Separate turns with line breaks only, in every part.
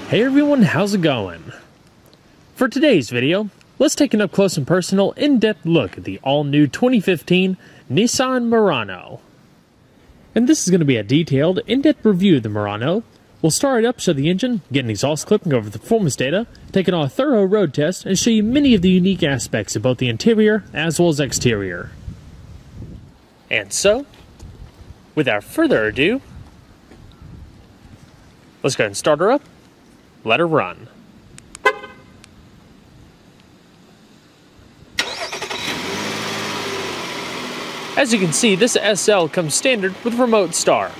Hey everyone, how's it going? For today's video, let's take an up close and personal, in-depth look at the all-new 2015 Nissan Murano. And this is going to be a detailed, in-depth review of the Murano. We'll start it up, show the engine, get an exhaust clip, and go over the performance data, take it on a thorough road test, and show you many of the unique aspects of both the interior as well as exterior. And so, without further ado, let's go ahead and start her up. Let her run. As you can see, this SL comes standard with remote start.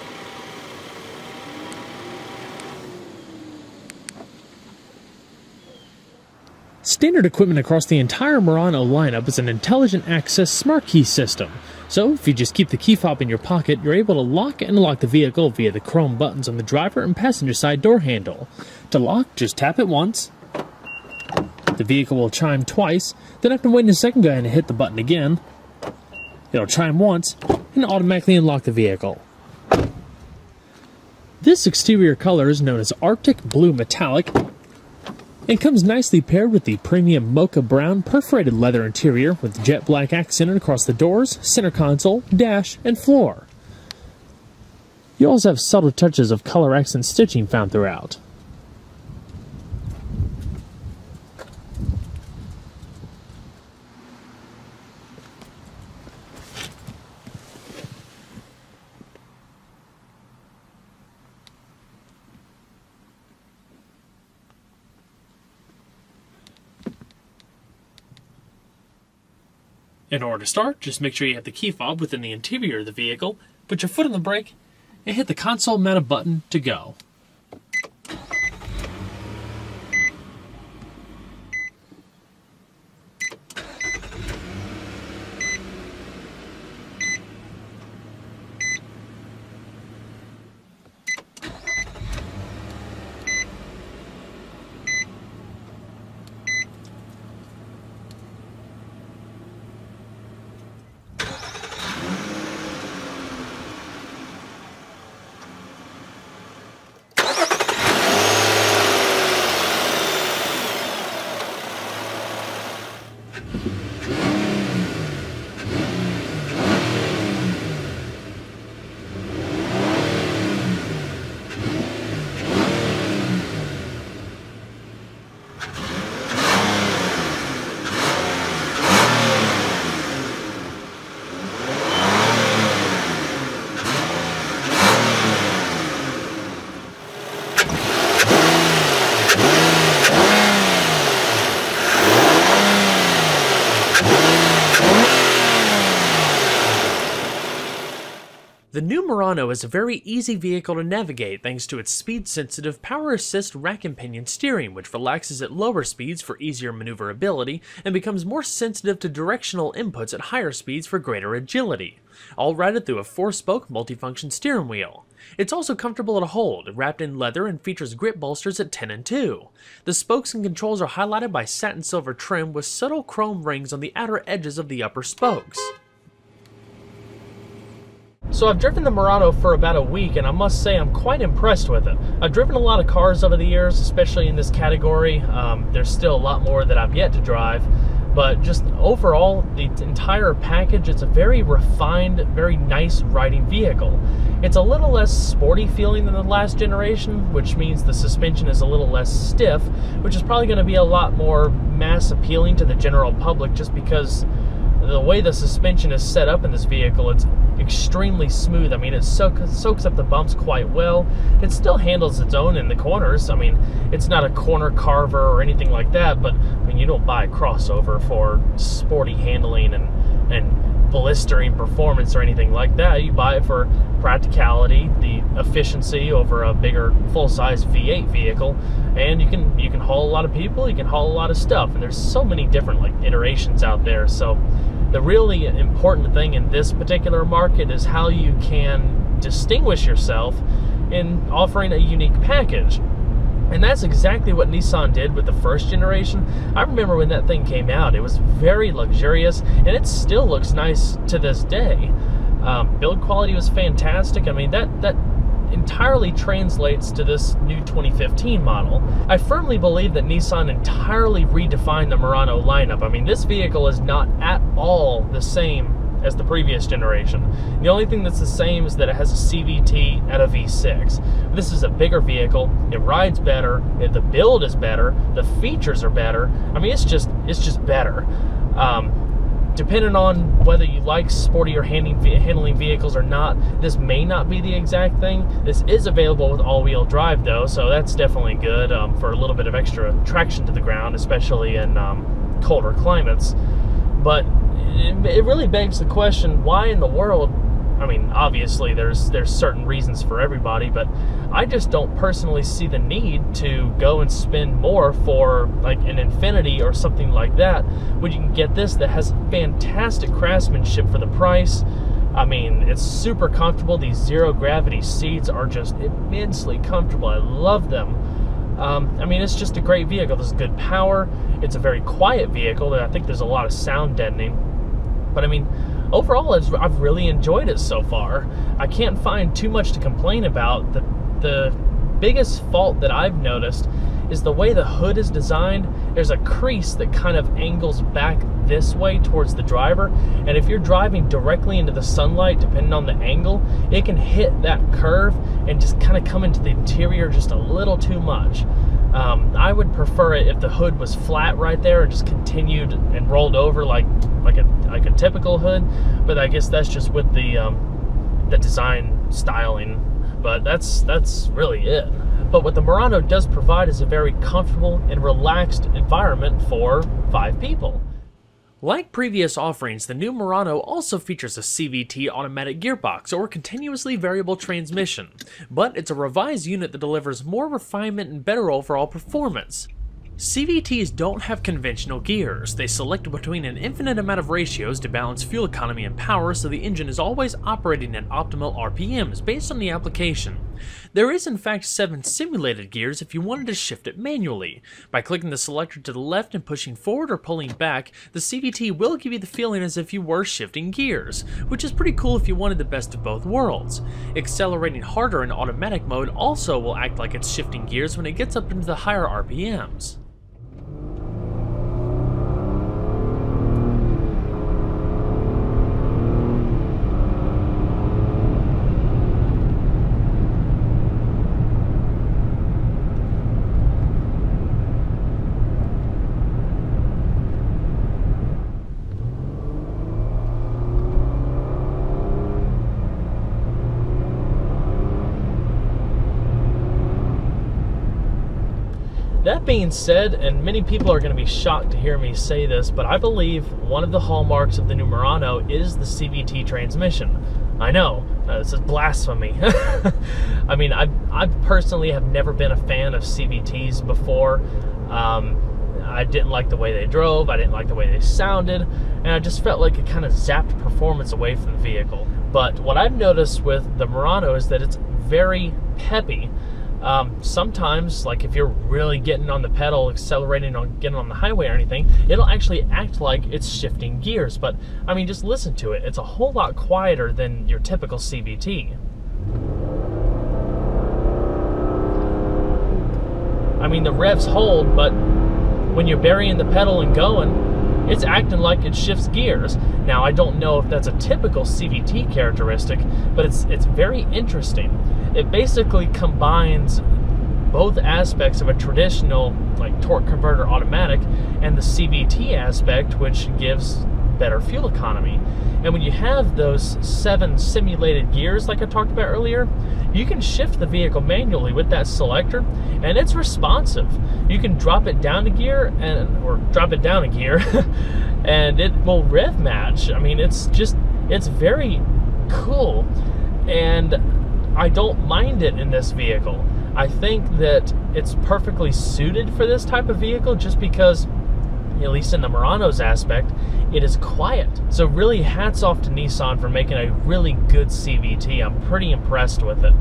Standard equipment across the entire Murano lineup is an intelligent access smart key system. So, if you just keep the key fob in your pocket, you're able to lock and unlock the vehicle via the chrome buttons on the driver and passenger side door handle. To lock, just tap it once. The vehicle will chime twice, then after waiting a second, go ahead and hit the button again. It'll chime once, and automatically unlock the vehicle. This exterior color is known as Arctic Blue Metallic, and comes nicely paired with the premium mocha brown perforated leather interior with jet black accented across the doors, center console, dash, and floor. You also have subtle touches of color accent stitching found throughout. In order to start, just make sure you have the key fob within the interior of the vehicle, put your foot on the brake, and hit the console mounted button to go. The new Murano is a very easy vehicle to navigate thanks to its speed-sensitive power assist rack and pinion steering, which relaxes at lower speeds for easier maneuverability and becomes more sensitive to directional inputs at higher speeds for greater agility, all routed through a 4-spoke multifunction steering wheel. It's also comfortable to hold, wrapped in leather, and features grip bolsters at 10 and 2. The spokes and controls are highlighted by satin silver trim with subtle chrome rings on the outer edges of the upper spokes. So I've driven the Murano for about a week, and I must say I'm quite impressed with it. I've driven a lot of cars over the years, especially in this category. There's still a lot more that I've yet to drive, but just overall, the entire package, it's a very refined, very nice riding vehicle. It's a little less sporty feeling than the last generation, which means the suspension is a little less stiff, which is probably going to be a lot more mass appealing to the general public just because the way the suspension is set up in this vehicle, it's extremely smooth. I mean, it soaks up the bumps quite well. It still handles its own in the corners. I mean, it's not a corner carver or anything like that, but I mean, you don't buy a crossover for sporty handling and blistering performance or anything like that. You buy it for practicality, the efficiency over a bigger full-size V8 vehicle, and you can haul a lot of people, you can haul a lot of stuff, and there's so many different iterations out there. So the really important thing in this particular market is how you can distinguish yourself in offering a unique package. And that's exactly what Nissan did with the first generation. I remember when that thing came out, it was very luxurious, and it still looks nice to this day. Build quality was fantastic. I mean, that entirely translates to this new 2015 model. I firmly believe that Nissan entirely redefined the Murano lineup. I mean, this vehicle is not at all the same as the previous generation. The only thing that's the same is that it has a CVT and a V6. This is a bigger vehicle, it rides better, the build is better, the features are better. I mean, it's just better. Depending on whether you like sporty or handling vehicles or not, this may not be the exact thing. This is available with all-wheel drive though, so that's definitely good for a little bit of extra traction to the ground, especially in colder climates. But it really begs the question, why in the world? I mean, obviously there's certain reasons for everybody, but I just don't personally see the need to go and spend more for like an Infiniti or something like that when you can get this that has fantastic craftsmanship for the price. I mean, it's super comfortable. These zero gravity seats are just immensely comfortable. I love them. I mean, it's just a great vehicle. There's good power. It's a very quiet vehicle. I think there's a lot of sound deadening. But I mean, overall, I've really enjoyed it so far. I can't find too much to complain about. The biggest fault that I've noticed is the way the hood is designed. There's a crease that kind of angles back this way towards the driver, and if you're driving directly into the sunlight, depending on the angle, it can hit that curve and just kind of come into the interior just a little too much. I would prefer it if the hood was flat right there and just continued and rolled over like a typical hood, but I guess that's just with the design styling. But that's really it. But what the Murano does provide is a very comfortable and relaxed environment for 5 people. Like previous offerings, the new Murano also features a CVT automatic gearbox or continuously variable transmission, but it's a revised unit that delivers more refinement and better overall performance. CVTs don't have conventional gears. They select between an infinite amount of ratios to balance fuel economy and power, so the engine is always operating at optimal RPMs based on the application. There is in fact 7 simulated gears if you wanted to shift it manually. By clicking the selector to the left and pushing forward or pulling back, the CVT will give you the feeling as if you were shifting gears, which is pretty cool if you wanted the best of both worlds. Accelerating harder in automatic mode also will act like it's shifting gears when it gets up into the higher RPMs. That being said, and many people are going to be shocked to hear me say this, but I believe one of the hallmarks of the new Murano is the CVT transmission. I know, this is blasphemy. I mean, I personally have never been a fan of CVTs before. I didn't like the way they drove, I didn't like the way they sounded, and I just felt like it kind of zapped performance away from the vehicle. But what I've noticed with the Murano is that it's very peppy. Sometimes, like if you're really getting on the pedal, accelerating on getting on the highway or anything, it'll actually act like it's shifting gears. But I mean, just listen to it. It's a whole lot quieter than your typical CVT. I mean, the revs hold, but when you're burying the pedal and going, it's acting like it shifts gears. Now, I don't know if that's a typical CVT characteristic, but it's very interesting. It basically combines both aspects of a traditional like torque converter automatic and the CVT aspect, which gives better fuel economy. And when you have those 7 simulated gears like I talked about earlier, you can shift the vehicle manually with that selector, and it's responsive. You can drop it down a gear or drop it down a gear and it will rev match. I mean, it's very cool, and I don't mind it in this vehicle. I think that it's perfectly suited for this type of vehicle just because, at least in the Murano's aspect, it is quiet. So really hats off to Nissan for making a really good CVT. I'm pretty impressed with it.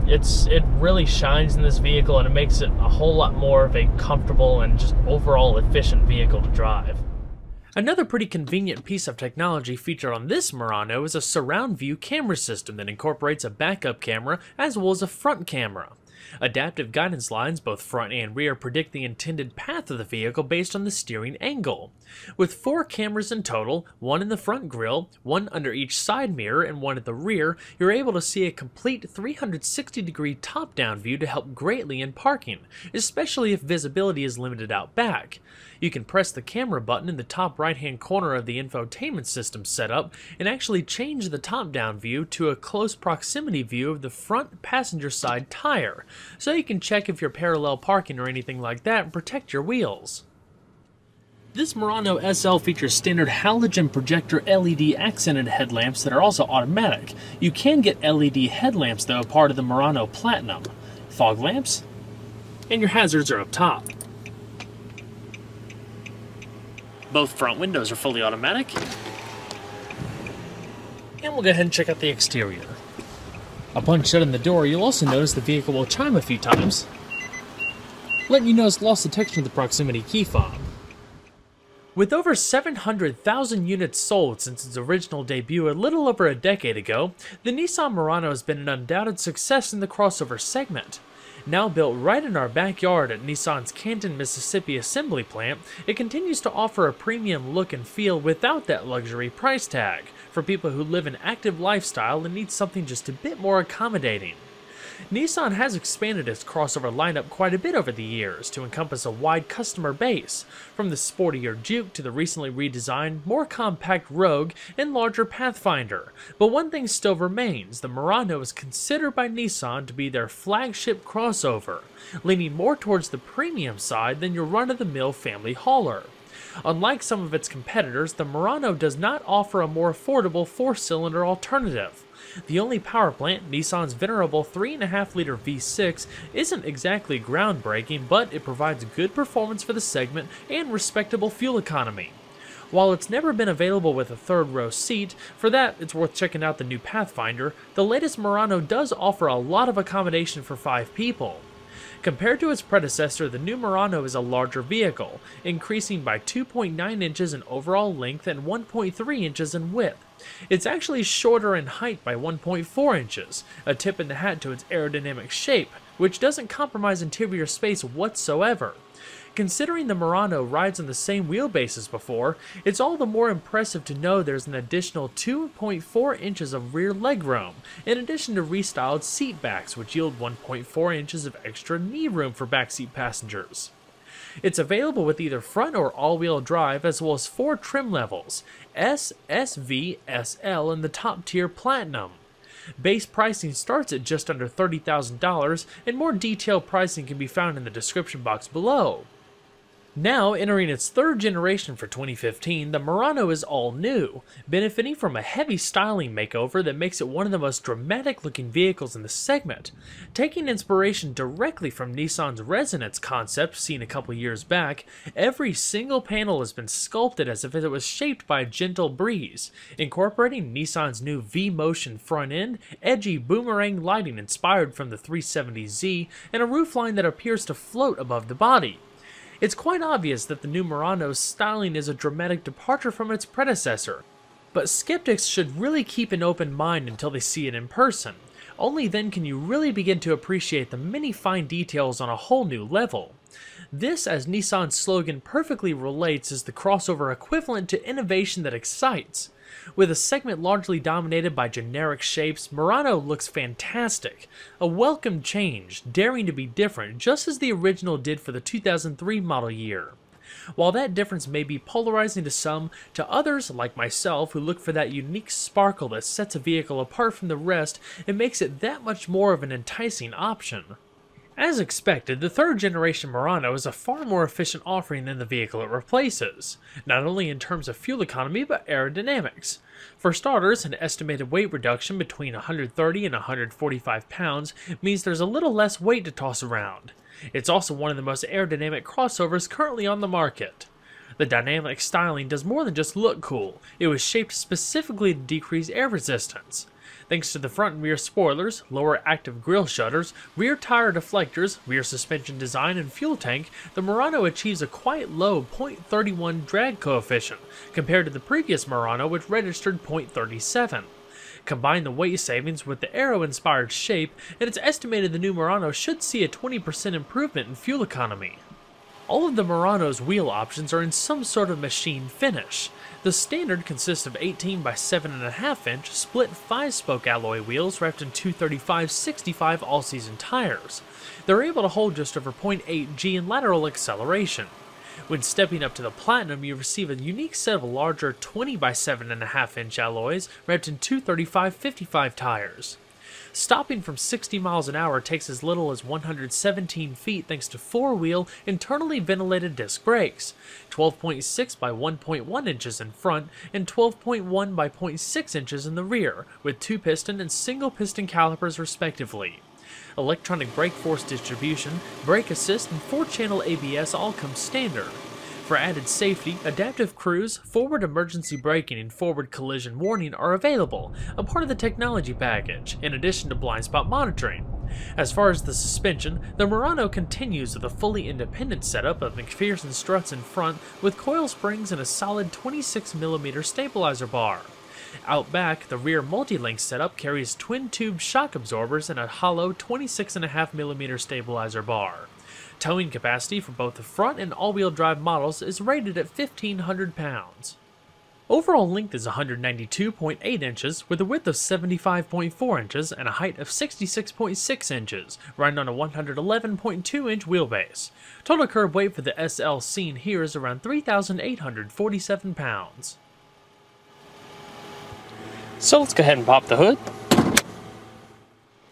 It really shines in this vehicle, and it makes it a whole lot more of a comfortable and just overall efficient vehicle to drive. Another pretty convenient piece of technology featured on this Murano is a surround view camera system that incorporates a backup camera as well as a front camera. Adaptive guidance lines, both front and rear, predict the intended path of the vehicle based on the steering angle. With 4 cameras in total, one in the front grille, one under each side mirror, and one at the rear, you're able to see a complete 360-degree top-down view to help greatly in parking, especially if visibility is limited out back. You can press the camera button in the top right-hand corner of the infotainment system setup and actually change the top-down view to a close proximity view of the front passenger side tire, so you can check if you're parallel parking or anything like that and protect your wheels. This Murano SL features standard halogen projector LED accented headlamps that are also automatic. You can get LED headlamps though, part of the Murano Platinum. Fog lamps, and your hazards are up top. Both front windows are fully automatic. And we'll go ahead and check out the exterior. Upon shutting the door, you'll also notice the vehicle will chime a few times, letting you know it's lost detection of the proximity key fob. With over 700,000 units sold since its original debut a little over a decade ago, the Nissan Murano has been an undoubted success in the crossover segment. Now built right in our backyard at Nissan's Canton, Mississippi assembly plant, it continues to offer a premium look and feel without that luxury price tag, for people who live an active lifestyle and need something just a bit more accommodating. Nissan has expanded its crossover lineup quite a bit over the years to encompass a wide customer base, from the sportier Juke to the recently redesigned, more compact Rogue and larger Pathfinder. But one thing still remains: the Murano is considered by Nissan to be their flagship crossover, leaning more towards the premium side than your run-of-the-mill family hauler. Unlike some of its competitors, the Murano does not offer a more affordable 4-cylinder alternative. The only power plant, Nissan's venerable 3.5-liter V6, isn't exactly groundbreaking, but it provides good performance for the segment and respectable fuel economy. While it's never been available with a third-row seat, for that it's worth checking out the new Pathfinder. The latest Murano does offer a lot of accommodation for 5 people. Compared to its predecessor, the new Murano is a larger vehicle, increasing by 2.9 inches in overall length and 1.3 inches in width. It's actually shorter in height by 1.4 inches, a tip in the hat to its aerodynamic shape, which doesn't compromise interior space whatsoever. Considering the Murano rides on the same wheelbase as before, it's all the more impressive to know there's an additional 2.4 inches of rear legroom, in addition to restyled seat backs, which yield 1.4 inches of extra knee room for backseat passengers. It's available with either front or all-wheel drive, as well as 4 trim levels: S, SV, SL, and the top-tier Platinum. Base pricing starts at just under $30,000, and more detailed pricing can be found in the description box below. Now, entering its 3rd generation for 2015, the Murano is all new, benefiting from a heavy styling makeover that makes it one of the most dramatic-looking vehicles in the segment. Taking inspiration directly from Nissan's Resonance concept seen a couple years back, every single panel has been sculpted as if it was shaped by a gentle breeze, incorporating Nissan's new V-Motion front end, edgy boomerang lighting inspired from the 370Z, and a roofline that appears to float above the body. It's quite obvious that the new Murano's styling is a dramatic departure from its predecessor, but skeptics should really keep an open mind until they see it in person. Only then can you really begin to appreciate the many fine details on a whole new level. This, as Nissan's slogan perfectly relates, is the crossover equivalent to innovation that excites. With a segment largely dominated by generic shapes, Murano looks fantastic. A welcome change, daring to be different, just as the original did for the 2003 model year. While that difference may be polarizing to some, to others, like myself, who look for that unique sparkle that sets a vehicle apart from the rest, it makes it that much more of an enticing option. As expected, the 3rd generation Murano is a far more efficient offering than the vehicle it replaces, not only in terms of fuel economy but aerodynamics. For starters, an estimated weight reduction between 130 and 145 pounds means there's a little less weight to toss around. It's also one of the most aerodynamic crossovers currently on the market. The dynamic styling does more than just look cool. It was shaped specifically to decrease air resistance. Thanks to the front and rear spoilers, lower active grille shutters, rear tire deflectors, rear suspension design, and fuel tank, the Murano achieves a quite low 0.31 drag coefficient, compared to the previous Murano which registered 0.37. Combine the weight savings with the aero-inspired shape, and it's estimated the new Murano should see a 20% improvement in fuel economy. All of the Murano's wheel options are in some sort of machine finish. The standard consists of 18 by 7.5 inch split 5-spoke alloy wheels wrapped in 235/65 all-season tires. They're able to hold just over 0.8 G in lateral acceleration. When stepping up to the Platinum, you receive a unique set of larger 20 by 7.5 inch alloys wrapped in 235/55 tires. Stopping from 60 miles an hour takes as little as 117 feet thanks to 4-wheel, internally ventilated disc brakes, 12.6 by 1.1 inches in front and 12.1 by 0.6 inches in the rear, with 2-piston and single-piston calipers respectively. Electronic brake force distribution, brake assist, and 4-channel ABS all come standard. For added safety, adaptive cruise, forward emergency braking, and forward collision warning are available, a part of the technology package, in addition to blind spot monitoring. As far as the suspension, the Murano continues with a fully independent setup of McPherson struts in front with coil springs and a solid 26mm stabilizer bar. Out back, the rear multi-link setup carries twin-tube shock absorbers and a hollow 26.5mm stabilizer bar. Towing capacity for both the front and all-wheel drive models is rated at 1,500 pounds. Overall length is 192.8 inches with a width of 75.4 inches and a height of 66.6 inches, riding on a 111.2-inch wheelbase. Total curb weight for the SL seen here is around 3,847 pounds. So let's go ahead and pop the hood.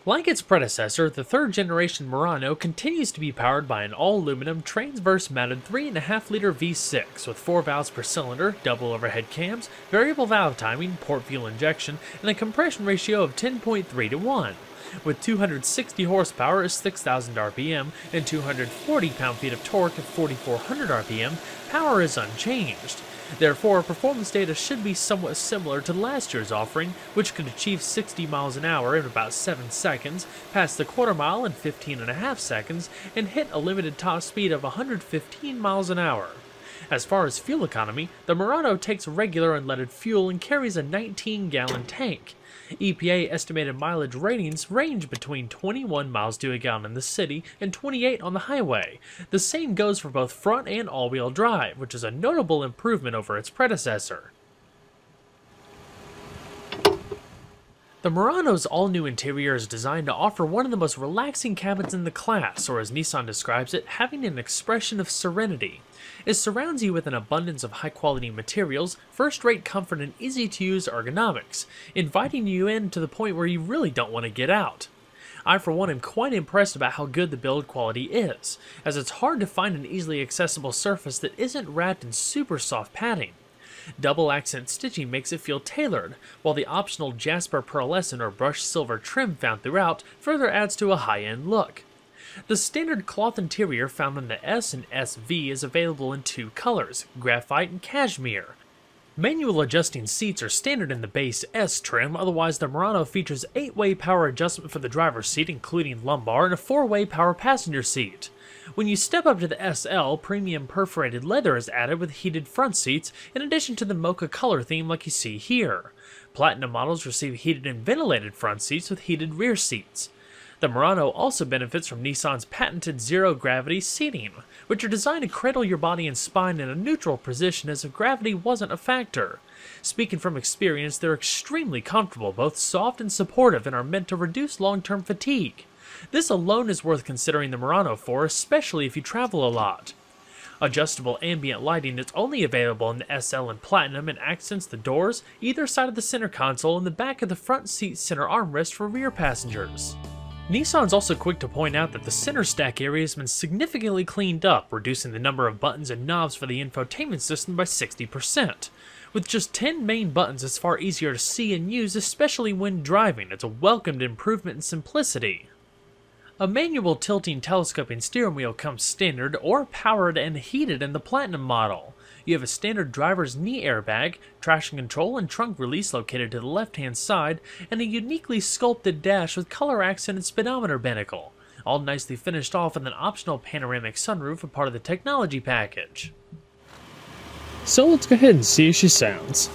Like its predecessor, the third-generation Murano continues to be powered by an all-aluminum transverse-mounted 3.5-liter V6 with 4 valves per cylinder, double overhead cams, variable valve timing, port fuel injection, and a compression ratio of 10.3 to 1. With 260 horsepower at 6,000 RPM and 240 pound-feet of torque at 4,400 RPM, power is unchanged. Therefore, performance data should be somewhat similar to last year's offering, which could achieve 60 miles an hour in about 7 seconds, pass the quarter mile in 15.5 seconds, and hit a limited top speed of 115 miles an hour. As far as fuel economy, the Murano takes regular unleaded fuel and carries a 19-gallon tank. EPA estimated mileage ratings range between 21 miles to a gallon in the city and 28 on the highway. The same goes for both front and all-wheel drive, which is a notable improvement over its predecessor. The Murano's all-new interior is designed to offer one of the most relaxing cabins in the class, or as Nissan describes it, having an expression of serenity. It surrounds you with an abundance of high-quality materials, first-rate comfort, and easy-to-use ergonomics, inviting you in to the point where you really don't want to get out. I, for one, am quite impressed about how good the build quality is, as it's hard to find an easily accessible surface that isn't wrapped in super soft padding. Double accent stitching makes it feel tailored, while the optional jasper pearlescent or brushed silver trim found throughout further adds to a high-end look. The standard cloth interior found in the S and SV is available in 2 colors, graphite and cashmere. Manual adjusting seats are standard in the base S trim, otherwise the Murano features 8-way power adjustment for the driver's seat including lumbar and a 4-way power passenger seat. When you step up to the SL, premium perforated leather is added with heated front seats in addition to the mocha color theme like you see here. Platinum models receive heated and ventilated front seats with heated rear seats. The Murano also benefits from Nissan's patented zero-gravity seating, which are designed to cradle your body and spine in a neutral position as if gravity wasn't a factor. Speaking from experience, they're extremely comfortable, both soft and supportive, and are meant to reduce long-term fatigue. This alone is worth considering the Murano for, especially if you travel a lot. Adjustable ambient lighting is only available in the SL and Platinum and accents the doors, either side of the center console, and the back of the front seat center armrest for rear passengers. Nissan's also quick to point out that the center stack area has been significantly cleaned up, reducing the number of buttons and knobs for the infotainment system by 60%. With just 10 main buttons, it's far easier to see and use, especially when driving. It's a welcomed improvement in simplicity. A manual tilting telescoping steering wheel comes standard or powered and heated in the Platinum model. You have a standard driver's knee airbag, traction control and trunk release located to the left-hand side, and a uniquely sculpted dash with color-accented speedometer binnacle, all nicely finished off with an optional panoramic sunroof, a part of the technology package. So let's go ahead and see how she sounds.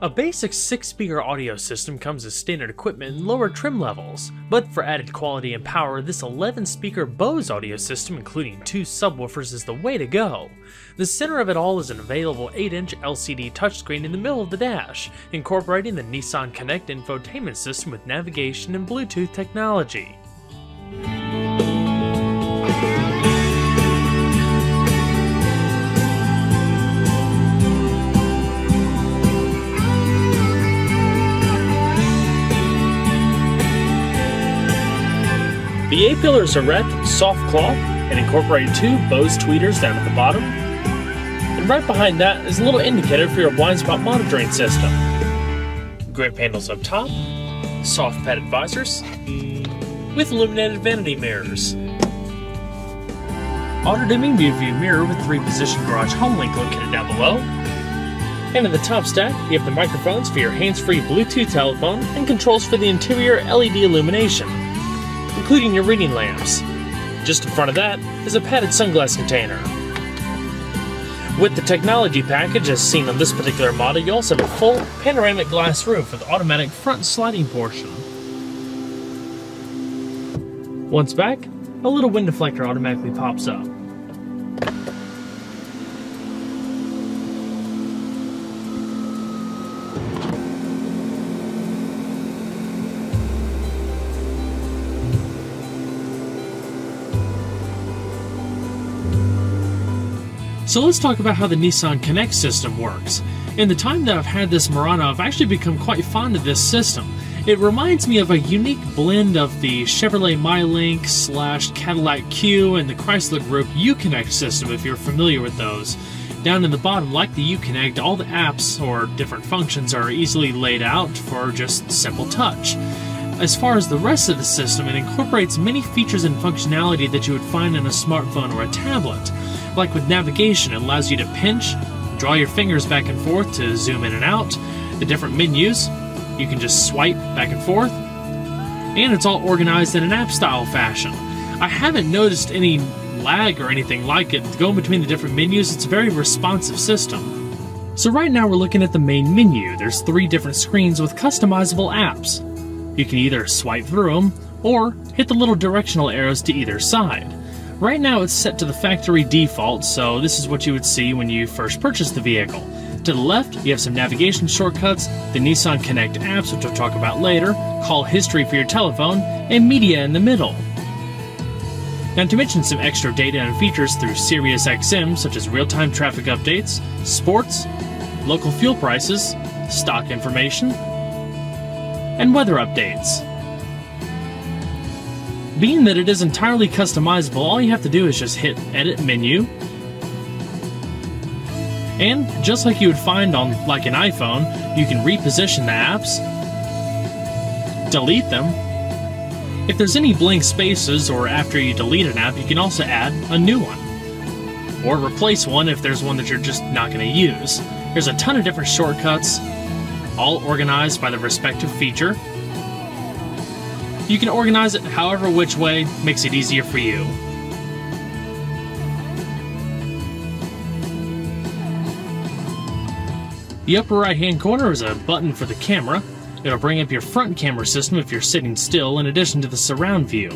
A basic 6-speaker audio system comes as standard equipment in lower trim levels, but for added quality and power, this 11-speaker Bose audio system, including 2 subwoofers, is the way to go. The center of it all is an available 8-inch LCD touchscreen in the middle of the dash, incorporating the Nissan Connect infotainment system with navigation and Bluetooth technology. The A-pillars are wrapped in soft cloth and incorporate 2 Bose tweeters down at the bottom. And right behind that is a little indicator for your blind spot monitoring system. Grip handles up top, soft padded visors, with illuminated vanity mirrors. Auto-dimming view mirror with 3-position garage home link located down below. And in the top stack, you have the microphones for your hands-free Bluetooth telephone and controls for the interior LED illumination, including your reading lamps. Just in front of that is a padded sunglass container. With the technology package as seen on this particular model, you also have a full panoramic glass roof with automatic front sliding portion. Once back, a little wind deflector automatically pops up. So let's talk about how the Nissan Connect system works. In the time that I've had this Murano, I've actually become quite fond of this system. It reminds me of a unique blend of the Chevrolet MyLink / Cadillac Q and the Chrysler Group Uconnect system, if you're familiar with those. Down in the bottom, like the Uconnect, all the apps or different functions are easily laid out for just simple touch. As far as the rest of the system, it incorporates many features and functionality that you would find in a smartphone or a tablet. Like with navigation, it allows you to pinch, draw your fingers back and forth to zoom in and out. The different menus, you can just swipe back and forth. And it's all organized in an app-style fashion. I haven't noticed any lag or anything like it going between the different menus. It's a very responsive system. So right now we're looking at the main menu. There's 3 different screens with customizable apps. You can either swipe through them or hit the little directional arrows to either side. Right now it's set to the factory default, so this is what you would see when you first purchase the vehicle. To the left, you have some navigation shortcuts, the Nissan Connect apps, which I'll talk about later, call history for your telephone, and media in the middle. Now to mention some extra data and features through Sirius XM, such as real-time traffic updates, sports, local fuel prices, stock information, and weather updates. Being that it is entirely customizable, all you have to do is just hit Edit Menu, and just like you would find on like an iPhone, you can reposition the apps, delete them. If there's any blank spaces or after you delete an app, you can also add a new one, or replace one if there's one that you're just not going to use. There's a ton of different shortcuts, all organized by the respective feature. You can organize it however which way makes it easier for you. The upper right hand corner is a button for the camera. It'll bring up your front camera system if you're sitting still, in addition to the surround view.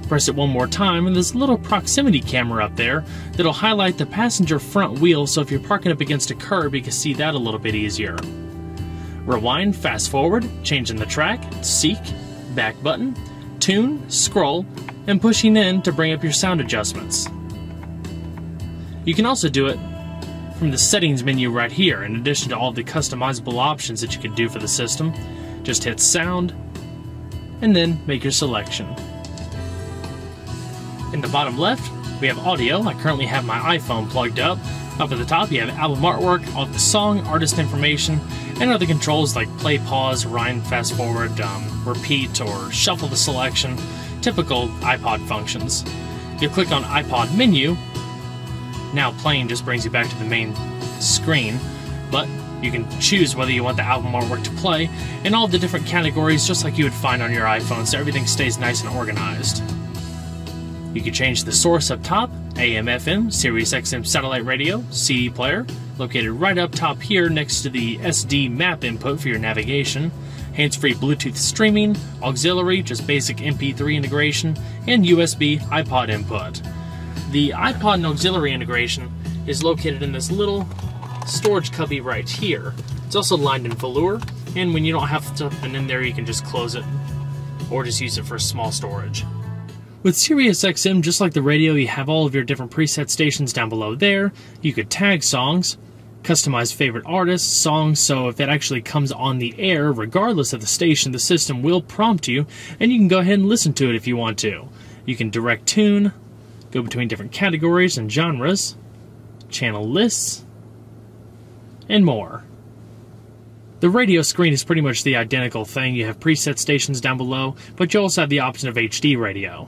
Press it one more time and there's a little proximity camera up there that'll highlight the passenger front wheel, so if you're parking up against a curb you can see that a little bit easier. Rewind, fast forward, changing the track, seek, back button, tune, scroll, and pushing in to bring up your sound adjustments. You can also do it from the settings menu right here, in addition to all the customizable options that you can do for the system. Just hit sound and then make your selection. In the bottom left, we have audio. I currently have my iPhone plugged up. Up at the top, you have album artwork, all the song, artist information, and other controls like play, pause, rewind, fast forward, repeat, or shuffle the selection. Typical iPod functions. You click on iPod menu. Now playing just brings you back to the main screen, but you can choose whether you want the album artwork to play in all the different categories just like you would find on your iPhone, so everything stays nice and organized. You can change the source up top, AM, FM, Sirius XM satellite radio, CD player, located right up top here next to the SD map input for your navigation, hands-free Bluetooth streaming, auxiliary, just basic MP3 integration, and USB iPod input. The iPod and auxiliary integration is located in this little storage cubby right here. It's also lined in velour, and when you don't have something in there you can just close it or just use it for small storage. With Sirius XM, just like the radio, you have all of your different preset stations down below there. You could tag songs, customize favorite artists, songs, so if it actually comes on the air, regardless of the station, the system will prompt you, and you can go ahead and listen to it if you want to. You can direct tune, go between different categories and genres, channel lists, and more. The radio screen is pretty much the identical thing. You have preset stations down below, but you also have the option of HD radio.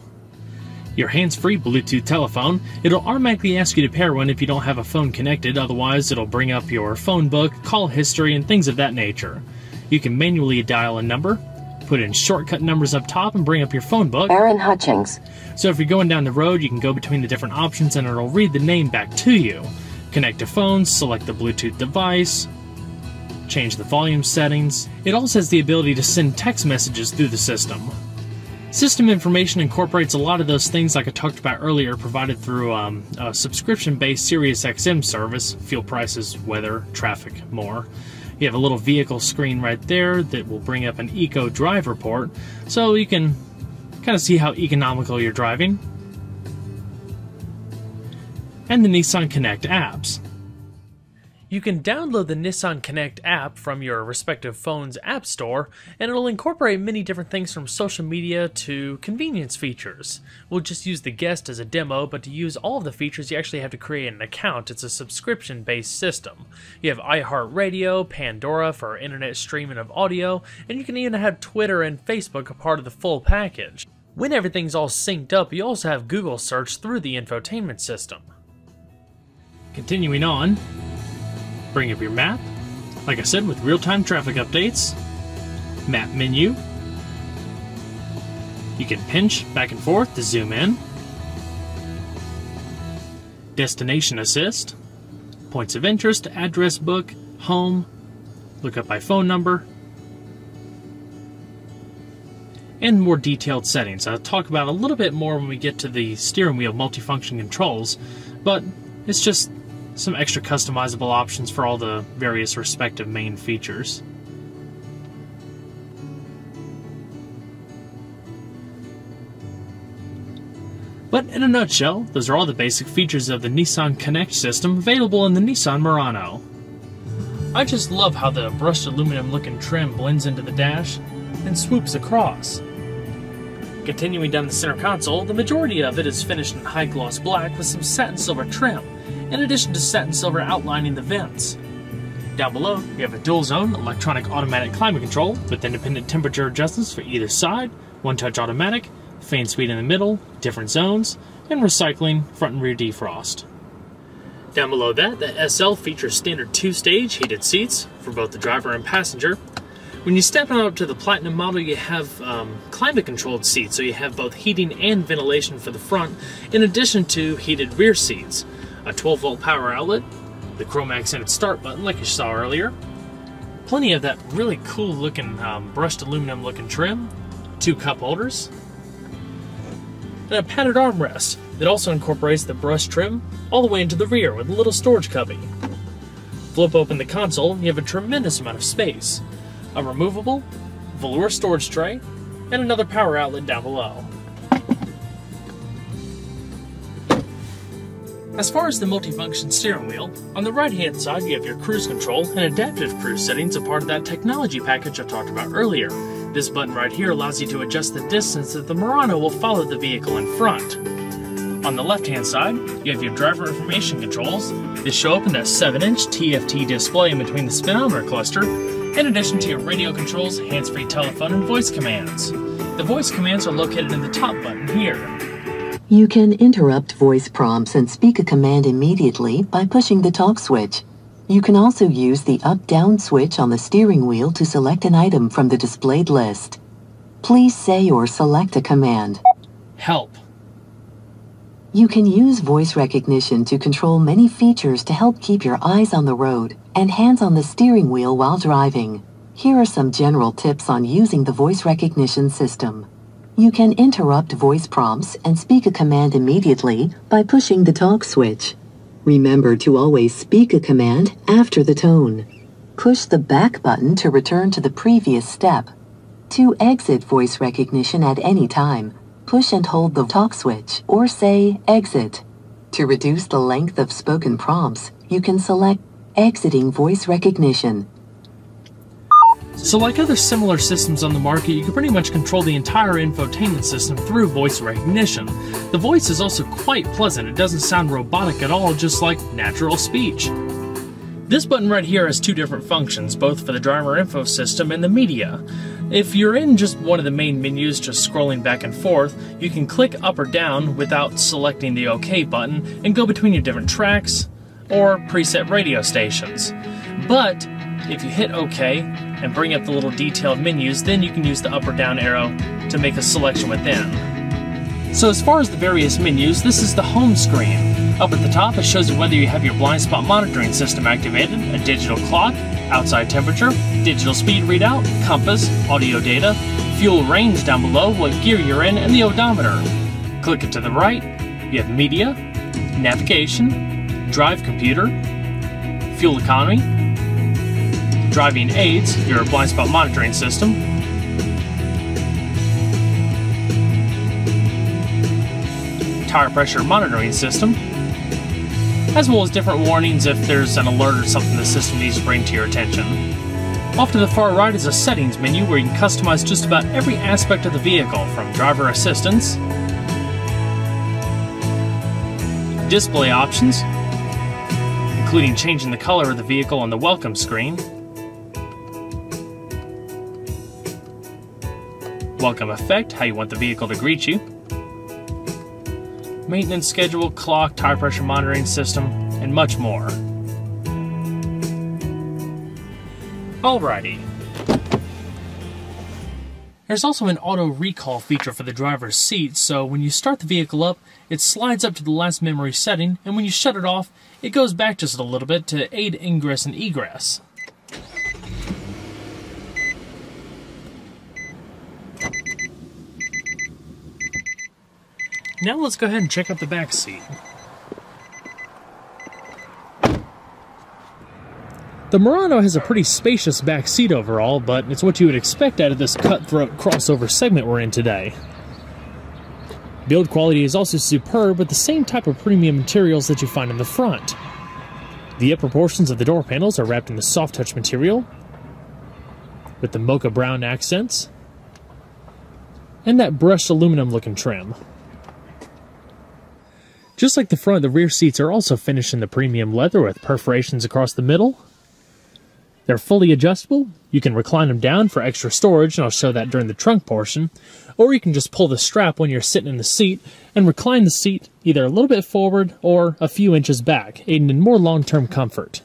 Your hands-free Bluetooth telephone, it'll automatically ask you to pair one if you don't have a phone connected, otherwise it'll bring up your phone book, call history, and things of that nature. You can manually dial a number, put in shortcut numbers up top, and bring up your phone book.
Aaron Hutchings.
So if you're going down the road, you can go between the different options and it'll read the name back to you. Connect to phones, select the Bluetooth device, change the volume settings. It also has the ability to send text messages through the system. System information incorporates a lot of those things like I talked about earlier, provided through a subscription-based Sirius XM service, fuel prices, weather, traffic, more. You have a little vehicle screen right there that will bring up an Eco Drive report, so you can kind of see how economical you're driving. And the Nissan Connect apps. You can download the Nissan Connect app from your respective phone's app store, and it'll incorporate many different things from social media to convenience features. We'll just use the guest as a demo, but to use all of the features you actually have to create an account. It's a subscription-based system. You have iHeartRadio, Pandora for internet streaming of audio, and you can even have Twitter and Facebook a part of the full package. When everything's all synced up, you also have Google search through the infotainment system. Continuing on, bring up your map, like I said, with real-time traffic updates, map menu. You can pinch back and forth to zoom in, destination assist, points of interest, address book, home, look up by phone number, and more detailed settings. I'll talk about a little bit more when we get to the steering wheel multifunction controls, but it's just some extra customizable options for all the various respective main features. But in a nutshell, those are all the basic features of the Nissan Connect system available in the Nissan Murano. I just love how the brushed aluminum looking trim blends into the dash and swoops across. Continuing down the center console, the majority of it is finished in high gloss black with some satin silver trim, in addition to satin silver outlining the vents. Down below, you have a dual zone electronic automatic climate control with independent temperature adjustments for either side, one-touch automatic, fan speed in the middle, different zones, and recycling front and rear defrost. Down below that, the SL features standard 2-stage heated seats for both the driver and passenger. When you step up to the Platinum model, you have climate-controlled seats, so you have both heating and ventilation for the front, in addition to heated rear seats, a 12-volt power outlet, the chrome accented start button like you saw earlier, Plenty of that really cool looking brushed aluminum looking trim, 2 cup holders, and a padded armrest that also incorporates the brushed trim all the way into the rear with a little storage cubby. Flip open the console and you have a tremendous amount of space, a removable velour storage tray, and another power outlet down below. As far as the multifunction steering wheel, on the right hand side you have your cruise control and adaptive cruise settings, a part of that technology package I talked about earlier. This button right here allows you to adjust the distance that the Murano will follow the vehicle in front. On the left hand side, you have your driver information controls. They show up in that 7-inch TFT display in between the speedometer cluster, in addition to your radio controls, hands-free telephone, and voice commands. The voice commands are located in the top button here.
You can interrupt voice prompts and speak a command immediately by pushing the talk switch. You can also use the up-down switch on the steering wheel to select an item from the displayed list. Please say or select a command.
Help.
You can use voice recognition to control many features to help keep your eyes on the road and hands on the steering wheel while driving. Here are some general tips on using the voice recognition system. You can interrupt voice prompts and speak a command immediately by pushing the talk switch. Remember to always speak a command after the tone. Push the back button to return to the previous step. To exit voice recognition at any time, push and hold the talk switch or say exit. To reduce the length of spoken prompts, you can select exiting voice recognition.
So like other similar systems on the market, you can pretty much control the entire infotainment system through voice recognition. The voice is also quite pleasant. It doesn't sound robotic at all, just like natural speech. This button right here has 2 different functions, both for the driver info system and the media. If you're in just one of the main menus, just scrolling back and forth, you can click up or down without selecting the OK button and go between your different tracks or preset radio stations. But if you hit OK and bring up the little detailed menus, then you can use the up or down arrow to make a selection within. So as far as the various menus, this is the home screen. Up at the top, it shows you whether you have your blind spot monitoring system activated, a digital clock, outside temperature, digital speed readout, compass, audio data, fuel range down below, what gear you're in, and the odometer. Click it to the right, you have media, navigation, drive computer, fuel economy, driving aids, your blind spot monitoring system, tire pressure monitoring system, as well as different warnings if there's an alert or something the system needs to bring to your attention. Off to the far right is a settings menu where you can customize just about every aspect of the vehicle, from driver assistance, display options, including changing the color of the vehicle on the welcome screen, welcome effect, how you want the vehicle to greet you, maintenance schedule, clock, tire pressure monitoring system, and much more. Alrighty. There's also an auto recall feature for the driver's seat, so when you start the vehicle up, it slides up to the last memory setting, and when you shut it off, it goes back just a little bit to aid ingress and egress. Now let's go ahead and check out the back seat. The Murano has a pretty spacious back seat overall, but it's what you would expect out of this cutthroat crossover segment we're in today. Build quality is also superb with the same type of premium materials that you find in the front. The upper portions of the door panels are wrapped in the soft touch material with the mocha brown accents and that brushed aluminum looking trim. Just like the front, the rear seats are also finished in the premium leather with perforations across the middle. They're fully adjustable. You can recline them down for extra storage, and I'll show that during the trunk portion. Or you can just pull the strap when you're sitting in the seat and recline the seat either a little bit forward or a few inches back, aiding in more long-term comfort.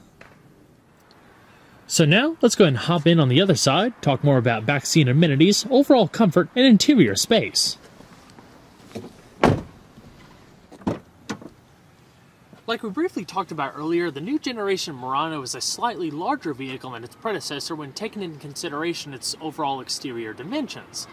So now, let's go ahead and hop in on the other side, talk more about backseat amenities, overall comfort, and interior space. Like we briefly talked about earlier, the new generation Murano is a slightly larger vehicle than its predecessor when taking into consideration its overall exterior dimensions.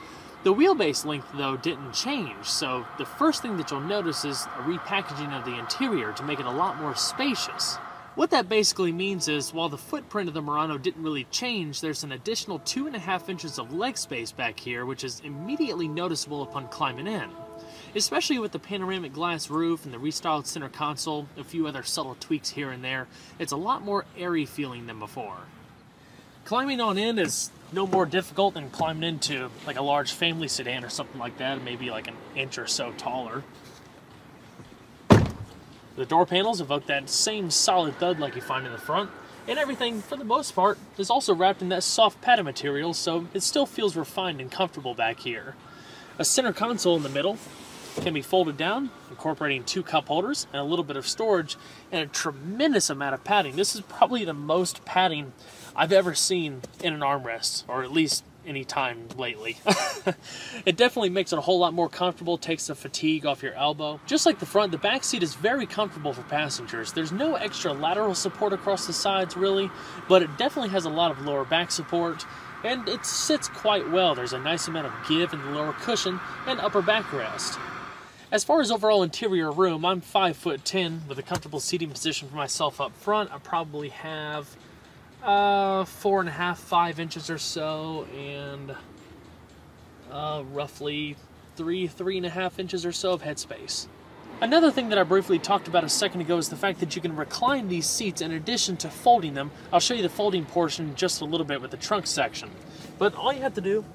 The wheelbase length, though, didn't change, so the first thing that you'll notice is a repackaging of the interior to make it a lot more spacious. What that basically means is, while the footprint of the Murano didn't really change, there's an additional 2.5 inches of leg space back here, which is immediately noticeable upon climbing in. Especially with the panoramic glass roof and the restyled center console, a few other subtle tweaks here and there, it's a lot more airy feeling than before. Climbing on in is no more difficult than climbing into like a large family sedan or something like that, maybe like an inch or so taller. The door panels evoke that same solid thud like you find in the front, and everything, for the most part, is also wrapped in that soft padded material, so it still feels refined and comfortable back here. A center console in the middle can be folded down, incorporating 2 cup holders and a little bit of storage and a tremendous amount of padding. This is probably the most padding I've ever seen in an armrest, or at least any time lately. It definitely makes it a whole lot more comfortable, takes the fatigue off your elbow. Just like the front, the back seat is very comfortable for passengers. There's no extra lateral support across the sides really, but it definitely has a lot of lower back support, and it sits quite well. There's a nice amount of give in the lower cushion and upper backrest. As far as overall interior room, I'm 5'10", with a comfortable seating position for myself up front. I probably have 4.5, 5 inches or so, and roughly 3.5 inches or so of headspace. Another thing that I briefly talked about a second ago is the fact that you can recline these seats in addition to folding them. I'll show you the folding portion in just a little bit with the trunk section. But all you have to do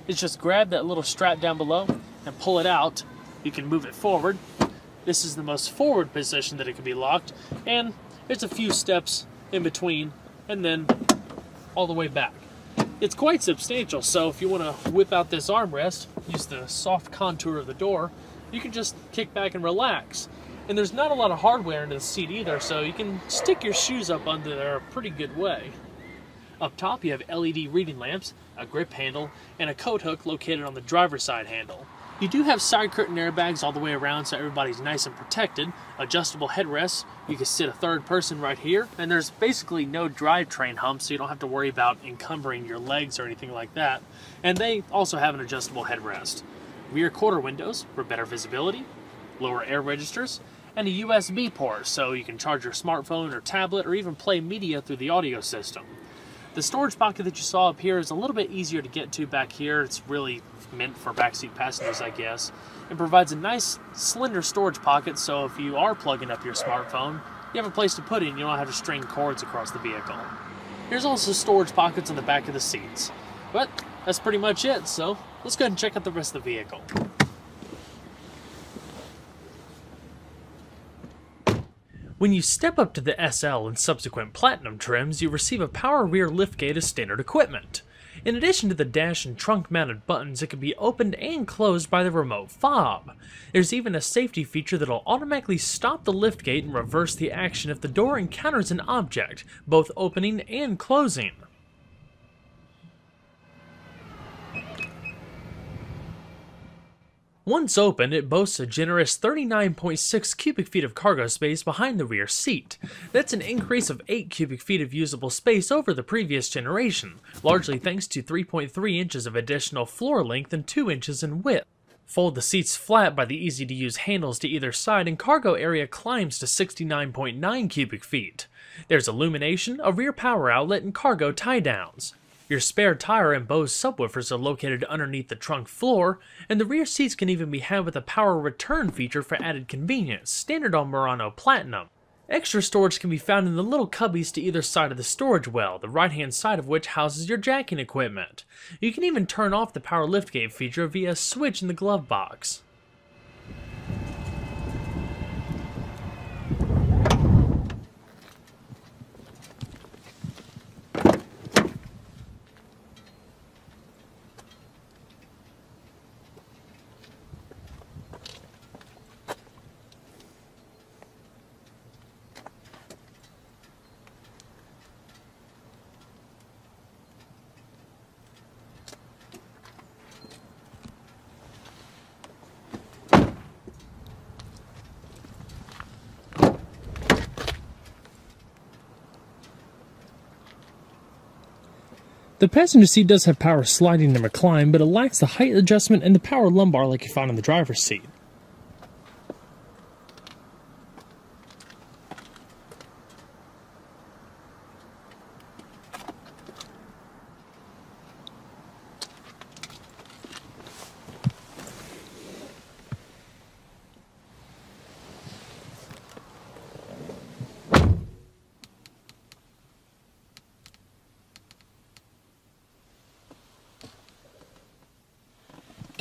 is just grab that little strap down below and pull it out. You can move it forward. This is the most forward position that it can be locked, and there's a few steps in between, and then all the way back. It's quite substantial, so if you want to whip out this armrest, use the soft contour of the door, you can just kick back and relax. And there's not a lot of hardware into the seat either, so you can stick your shoes up under there a pretty good way. Up top you have LED reading lamps, a grip handle, and a coat hook located on the driver's side handle. You do have side curtain airbags all the way around, so everybody's nice and protected. Adjustable headrests. You can sit a third person right here. And there's basically no drivetrain hump, so you don't have to worry about encumbering your legs or anything like that. And they also have an adjustable headrest. Rear quarter windows for better visibility. Lower air registers. And a USB port, so you can charge your smartphone or tablet or even play media through the audio system. The storage pocket that you saw up here is a little bit easier to get to back here. It's really meant for backseat passengers, I guess. It provides a nice slender storage pocket, so if you are plugging up your smartphone, you have a place to put it and you don't have to string cords across the vehicle. There's also storage pockets on the back of the seats. But that's pretty much it, so let's go ahead and check out the rest of the vehicle. When you step up to the SL and subsequent Platinum trims, you receive a power rear liftgate as standard equipment. In addition to the dash and trunk mounted buttons, it can be opened and closed by the remote fob. There's even a safety feature that'll automatically stop the liftgate and reverse the action if the door encounters an object, both opening and closing. Once open, it boasts a generous 39.6 cubic feet of cargo space behind the rear seat. That's an increase of 8 cubic feet of usable space over the previous generation, largely thanks to 3.3 inches of additional floor length and 2 inches in width. Fold the seats flat by the easy-to-use handles to either side and cargo area climbs to 69.9 cubic feet. There's illumination, a rear power outlet, and cargo tie-downs. Your spare tire and Bose subwoofers are located underneath the trunk floor, and the rear seats can even be had with a power return feature for added convenience, standard on Murano Platinum. Extra storage can be found in the little cubbies to either side of the storage well, the right-hand side of which houses your jacking equipment. You can even turn off the power liftgate feature via a switch in the glove box. The passenger seat does have power sliding and recline, but it lacks the height adjustment and the power lumbar like you find in the driver's seat.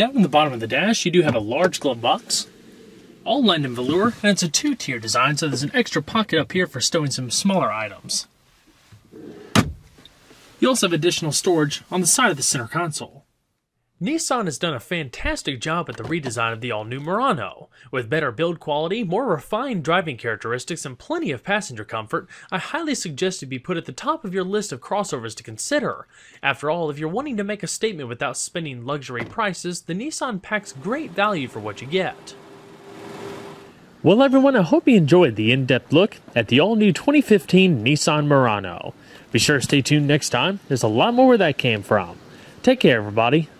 Down in the bottom of the dash, you do have a large glove box, all lined in velour, and it's a two-tier design, so there's an extra pocket up here for stowing some smaller items. You also have additional storage on the side of the center console. Nissan has done a fantastic job at the redesign of the all-new Murano. With better build quality, more refined driving characteristics, and plenty of passenger comfort, I highly suggest it be put at the top of your list of crossovers to consider. After all, if you're wanting to make a statement without spending luxury prices, the Nissan packs great value for what you get. Well everyone, I hope you enjoyed the in-depth look at the all-new 2015 Nissan Murano. Be sure to stay tuned next time, there's a lot more where that came from. Take care everybody.